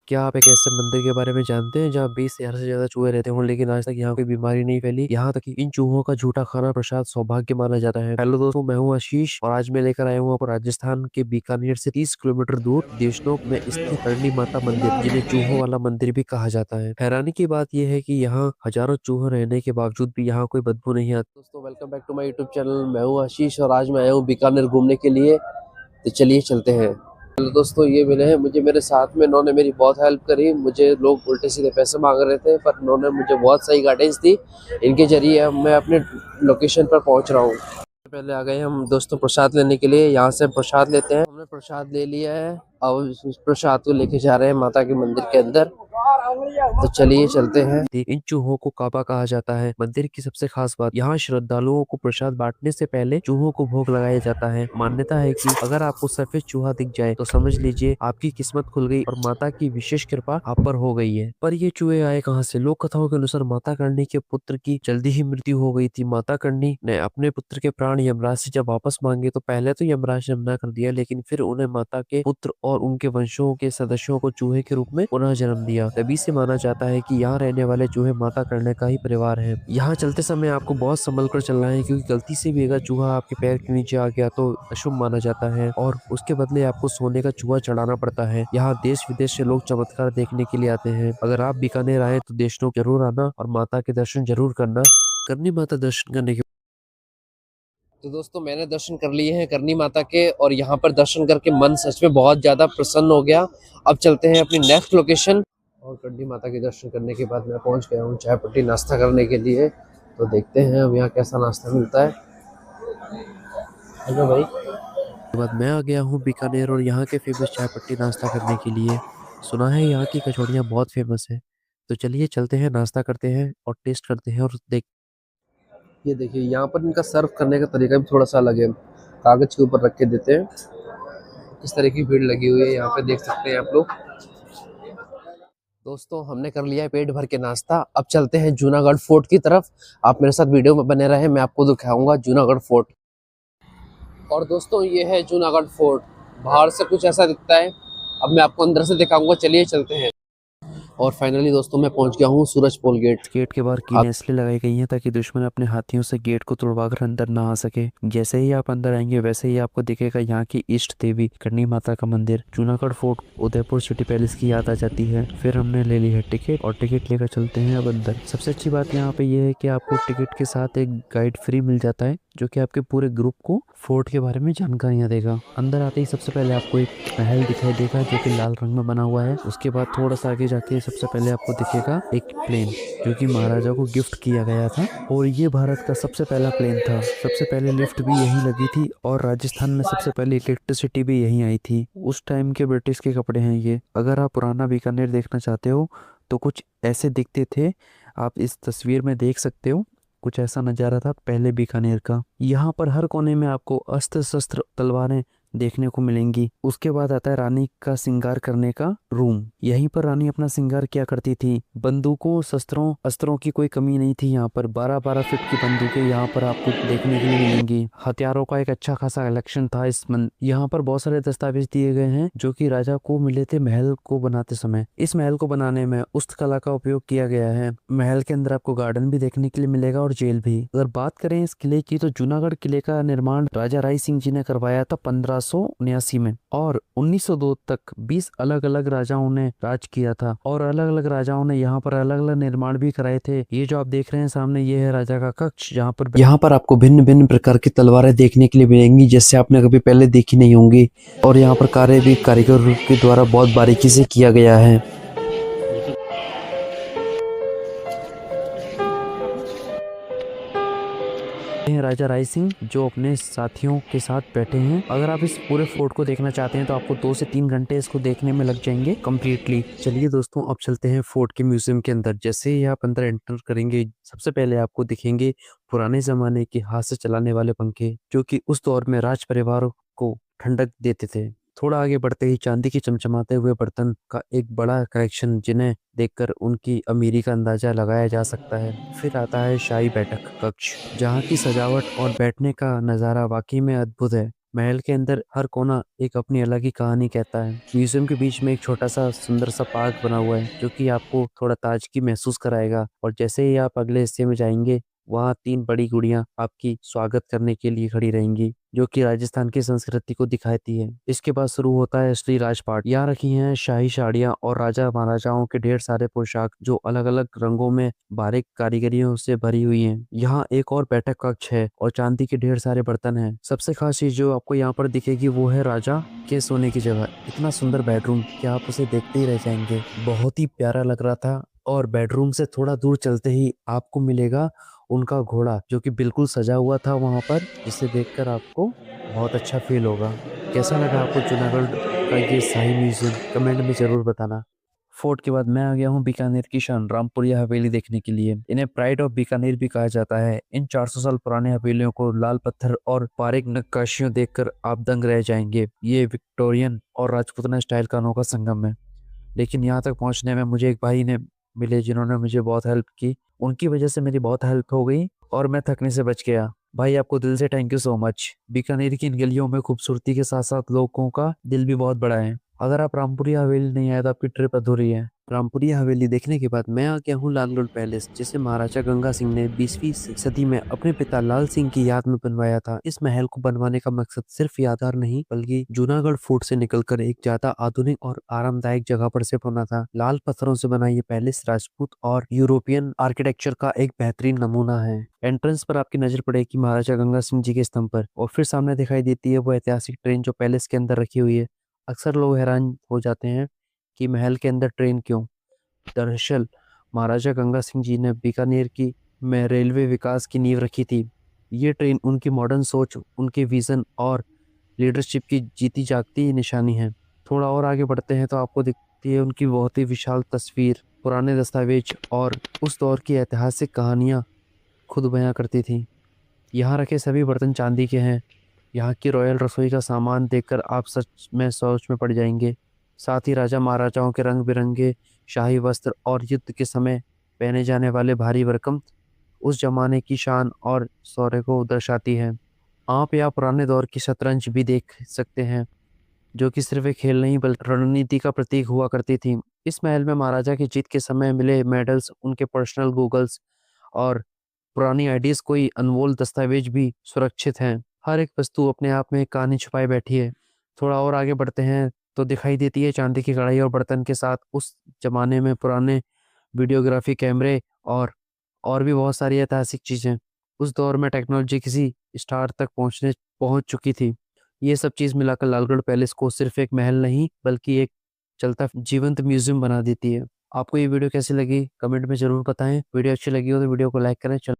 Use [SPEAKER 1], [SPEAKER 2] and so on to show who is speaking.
[SPEAKER 1] क्या आप एक ऐसे मंदिर के बारे में जानते हैं जहाँ 20,000 से ज्यादा चूहे रहते हों लेकिन आज तक यहाँ कोई बीमारी नहीं फैली। यहाँ तक कि इन चूहों का झूठा खाना प्रसाद सौभाग्य माना जाता है। हेलो दोस्तों, मैं हूँ आशीष और आज मैं लेकर आया हूँ आपको राजस्थान के बीकानेर से 30 किलोमीटर दूर देशनोक में स्थित करणी माता मंदिर, जिन्हें चूहों वाला मंदिर भी कहा जाता है। हैरानी की बात यह है कि यहाँ हजारों चूहे रहने के बावजूद भी यहाँ कोई बदबू नहीं आती। दोस्तों, welcome back to my YouTube channel. मैं हूँ आशीष और आज मैं आया हूँ बीकानेर घूमने के लिए। तो चलिए चलते हैं। हेलो दोस्तों, ये मिले हैं मुझे मेरे साथ में। इन्होंने मेरी बहुत हेल्प करी। मुझे लोग उल्टे सीधे पैसे मांग रहे थे पर इन्होंने मुझे बहुत सही गाइडेंस दी। इनके जरिए अब मैं अपने लोकेशन पर पहुंच रहा हूँ। पहले आ गए हम दोस्तों प्रसाद लेने के लिए। यहाँ से प्रसाद लेते हैं। हमने प्रसाद ले लिया है। अब उस प्रसाद को लेके जा रहे हैं माता के मंदिर के अंदर। तो चलिए चलते हैं। इन चूहों को काबा कहा जाता है। मंदिर की सबसे खास बात, यहाँ श्रद्धालुओं को प्रसाद बांटने से पहले चूहों को भोग लगाया जाता है। मान्यता है कि अगर आपको सफेद चूहा दिख जाए तो समझ लीजिए आपकी किस्मत खुल गई और माता की विशेष कृपा आप पर हो गई है। पर ये चूहे आए कहाँ से? लोक कथाओं के अनुसार माता करणी के पुत्र की जल्दी ही मृत्यु हो गई थी। माता करणी ने अपने पुत्र के प्राण यमराज से जब वापस मांगे तो पहले तो यमराज ने मना कर दिया, लेकिन फिर उन्हें माता के पुत्र और उनके वंशों के सदस्यों को चूहे के रूप में पुनः जन्म दिया। तभी से माना जाता है कि यहाँ रहने वाले चूहे माता करणी का ही परिवार है। यहाँ चलते समय आपको बहुत संभल कर चलना है, क्योंकि गलती से भी अगर चूहा आपके पैर के नीचे आ गया तो अशुभ माना जाता है और उसके बदले आपको सोने का चूहा चढ़ाना पड़ता है। यहाँ देश विदेश से लोग चमत्कार देखने के लिए आते हैं। अगर आप बीकानेर आए तो देशनोक जरूर आना और माता के दर्शन जरूर करना। करनी माता दर्शन करने के तो दोस्तों, मैंने दर्शन कर लिए हैं करनी माता के और यहाँ पर दर्शन करके मन सच में बहुत ज्यादा प्रसन्न हो गया। अब चलते हैं अपनी नेक्स्ट लोकेशन। और करनी माता के दर्शन करने के बाद मैं पहुंच गया हूँ चाय पट्टी नाश्ता करने के लिए। तो देखते हैं अब यहाँ कैसा नाश्ता मिलता है। हेलो भाई। के बाद मैं आ गया हूँ बीकानेर और यहाँ के फेमस चाय पट्टी नाश्ता करने के लिए। सुना है यहाँ की कचौड़ियाँ बहुत फेमस है। तो चलिए चलते हैं, नाश्ता करते हैं और टेस्ट करते हैं और देख। ये देखिए, यहाँ पर इनका सर्व करने का तरीका भी थोड़ा सा अलग है। कागज के ऊपर रख के देते हैं। इस तरह की भीड़ लगी हुई है यहाँ पे, देख सकते हैं आप लोग। दोस्तों, हमने कर लिया है पेट भर के नाश्ता। अब चलते हैं जूनागढ़ फोर्ट की तरफ। आप मेरे साथ वीडियो में बने रहे, मैं आपको दिखाऊंगा जूनागढ़ फोर्ट। और दोस्तों, ये है जूनागढ़ फोर्ट। बाहर से कुछ ऐसा दिखता है, अब मैं आपको अंदर से दिखाऊंगा। चलिए चलते हैं। और फाइनली दोस्तों, मैं पहुंच गया हूँ सूरजपोल गेट। गेट के बाहर कीलें इसलिए लगाई गई हैं ताकि दुश्मन अपने हाथियों से गेट को तोड़वाकर अंदर ना आ सके। जैसे ही आप अंदर आएंगे वैसे ही आपको दिखेगा यहाँ की इष्ट देवी करणी माता का मंदिर। Junagadh fort, Udaipur city palace की याद आ जाती है। फिर हमने ले ली है टिकट और टिकट लेकर चलते हैं अब अंदर। सबसे अच्छी बात यहाँ पे ये है कि आपको टिकट के साथ एक गाइड फ्री मिल जाता है, जो कि आपके पूरे ग्रुप को फोर्ट के बारे में जानकारियां देगा। अंदर आते ही सबसे पहले आपको एक महल दिखाई देगा जो कि लाल रंग में बना हुआ है। उसके बाद थोड़ा सा आगे जाके सबसे पहले आपको दिखेगा एक प्लेन, जो कि महाराजा को गिफ्ट किया गया था और ये भारत का सबसे पहला प्लेन था। सबसे पहले लिफ्ट भी यहीं लगी थी और राजस्थान में सबसे पहले इलेक्ट्रिसिटी भी यहीं आई थी। उस टाइम के ब्रिटिश के कपड़े हैं ये। अगर आप पुराना बीकानेर देखना चाहते हो तो कुछ ऐसे दिखते थे। आप इस तस्वीर में देख सकते हो, कुछ ऐसा नजारा था पहले बीकानेर का। यहाँ पर हर कोने में आपको अस्त्र शस्त्र तलवारें देखने को मिलेंगी। उसके बाद आता है रानी का श्रृंगार करने का रूम। यहीं पर रानी अपना श्रृंगार किया करती थी। बंदूकों, शस्त्रों, अस्त्रों की कोई कमी नहीं थी। यहाँ पर 12-12 फीट की बंदूकें यहाँ पर आपको देखने के लिए मिलेंगी। हथियारों का एक अच्छा खासा कलेक्शन था यहाँ पर बहुत सारे दस्तावेज दिए गए हैं जो कि राजा को मिले थे महल को बनाते समय। इस महल को बनाने में उस्त कला का उपयोग किया गया है। महल के अंदर आपको गार्डन भी देखने के लिए मिलेगा और जेल भी। अगर बात करें इस किले की तो जूनागढ़ किले का निर्माण राजा राय सिंह जी ने करवाया था 1579 में और 1902 तक 20 अलग अलग राजाओं ने राज किया था और अलग अलग राजाओं ने यहाँ पर अलग अलग निर्माण भी कराए थे। ये जो आप देख रहे हैं सामने, ये है राजा का कक्ष। यहाँ पर आपको भिन्न भिन्न प्रकार की तलवारें देखने के लिए मिलेंगी जैसे आपने कभी पहले देखी नहीं होंगी। और यहाँ पर कार्य भी कारीगर के द्वारा बहुत बारीकी से किया गया है। राजा राय सिंह जो अपने साथियों के साथ बैठे हैं। अगर आप इस पूरे फोर्ट को देखना चाहते हैं तो आपको 2 से 3 घंटे इसको देखने में लग जाएंगे कम्प्लीटली। चलिए दोस्तों, अब चलते हैं फोर्ट के म्यूजियम के अंदर। जैसे ही आप अंदर एंटर करेंगे सबसे पहले आपको दिखेंगे पुराने जमाने के हाथ से चलाने वाले पंखे, जो कि उस दौर में राज परिवार को ठंडक देते थे। थोड़ा आगे बढ़ते ही चांदी के चमचमाते हुए बर्तन का एक बड़ा कलेक्शन, जिन्हें देखकर उनकी अमीरी का अंदाजा लगाया जा सकता है। फिर आता है शाही बैठक कक्ष, जहाँ की सजावट और बैठने का नज़ारा वाकई में अद्भुत है। महल के अंदर हर कोना एक अपनी अलग ही कहानी कहता है। म्यूजियम के बीच में एक छोटा सा सुंदर सा पार्क बना हुआ है जो कि आपको थोड़ा ताजगी महसूस कराएगा। और जैसे ही आप अगले हिस्से में जाएंगे, वहाँ 3 बड़ी गुड़ियां आपकी स्वागत करने के लिए खड़ी रहेंगी, जो कि राजस्थान की संस्कृति को दिखाती है। इसके बाद शुरू होता है असली राजपाट। यहाँ रखी हैं शाही साड़ियाँ और राजा महाराजाओं के ढेर सारे पोशाक जो अलग अलग रंगों में बारीक कारीगरियों से भरी हुई हैं। यहाँ एक और बैठक कक्ष है और चांदी के ढेर सारे बर्तन हैं। सबसे खास चीज जो आपको यहाँ पर दिखेगी वो है राजा के सोने की जगह। इतना सुंदर बेडरूम कि आप उसे देखते ही रह जाएंगे। बहुत ही प्यारा लग रहा था। और बेडरूम से थोड़ा दूर चलते ही आपको मिलेगा उनका घोड़ा, जो कि बिल्कुल सजा हुआ था वहां पर, जिसे देखकर आपको बहुत अच्छा फील होगा। कैसा लगा आपको जूनागढ़ का ये शाही म्यूजियम, कमेंट में जरूर बताना। फोर्ट के बाद मैं आ गया हूँ बीकानेर की शान रामपुरिया हवेली देखने के लिए। इन्हें प्राइड ऑफ बीकानेर भी कहा जाता है। इन 400 साल पुराने हवेलियों को लाल पत्थर और बारीक नक्काशियों देखकर आप दंग रह जाएंगे। ये विक्टोरियन और राजपूताना स्टाइल का अनोखा संगम है। लेकिन यहाँ तक पहुँचने में मुझे एक भाई ने मिले जिन्होंने मुझे बहुत हेल्प की। उनकी वजह से मेरी बहुत हेल्प हो गई और मैं थकने से बच गया। भाई आपको दिल से thank you so much. Bikaner की इन गलियों में खूबसूरती के साथ साथ लोगों का दिल भी बहुत बड़ा है। अगर आप रामपुरिया हवेली नहीं आए तो आपकी ट्रिप अधूरी है। रामपुरिया हवेली देखने के बाद मैं आ गया हूँ लालगढ़ पैलेस, जिसे महाराजा गंगा सिंह ने 20वीं सदी में अपने पिता लाल सिंह की याद में बनवाया था। इस महल को बनवाने का मकसद सिर्फ यादगार नहीं बल्कि जूनागढ़ फोर्ट से निकलकर एक ज्यादा आधुनिक और आरामदायक जगह पर से बना था। लाल पत्थरों से बना ये पैलेस राजपूत और यूरोपियन आर्किटेक्चर का एक बेहतरीन नमूना है। एंट्रेंस पर आपकी नजर पड़ेगी महाराजा गंगा सिंह जी के स्तंभ पर और फिर सामने दिखाई देती है वो ऐतिहासिक ट्रेन जो पैलेस के अंदर रखी हुई है। अक्सर लोग हैरान हो जाते हैं कि महल के अंदर ट्रेन क्यों। दरअसल महाराजा गंगा सिंह जी ने बीकानेर की में रेलवे विकास की नींव रखी थी। ये ट्रेन उनकी मॉडर्न सोच, उनके विजन और लीडरशिप की जीती जागती निशानी है। थोड़ा और आगे बढ़ते हैं तो आपको दिखती है उनकी बहुत ही विशाल तस्वीर, पुराने दस्तावेज और उस दौर की ऐतिहासिक कहानियां खुद बयां करती थी। यहाँ रखे सभी बर्तन चांदी के हैं। यहाँ की रॉयल रसोई का सामान देखकर आप सच में सोच में पड़ जाएंगे। साथ ही राजा महाराजाओं के रंग बिरंगे शाही वस्त्र और युद्ध के समय पहने जाने वाले भारी भरकम उस जमाने की शान और शौर्य को दर्शाती है। आप यहाँ पुराने दौर की शतरंज भी देख सकते हैं, जो कि सिर्फ एक खेल नहीं बल्कि रणनीति का प्रतीक हुआ करती थी। इस महल में महाराजा की जीत के समय मिले मेडल्स, उनके पर्सनल गूगल्स और पुरानी आईडीज, कोई अनमोल दस्तावेज भी सुरक्षित हैं। हर एक वस्तु अपने आप में एक कहानी छुपाई बैठी है। थोड़ा और आगे बढ़ते हैं तो दिखाई देती है चांदी की कढ़ाई और बर्तन के साथ उस जमाने में पुराने वीडियोग्राफी कैमरे और भी बहुत सारी ऐतिहासिक चीजें। उस दौर में टेक्नोलॉजी किसी स्टार तक पहुंच चुकी थी। ये सब चीज मिलाकर लालगढ़ पैलेस को सिर्फ एक महल नहीं बल्कि एक चलता जीवंत म्यूजियम बना देती है। आपको ये वीडियो कैसी लगी कमेंट में जरूर बताएं। वीडियो अच्छी लगी हो तो वीडियो को लाइक करें। चल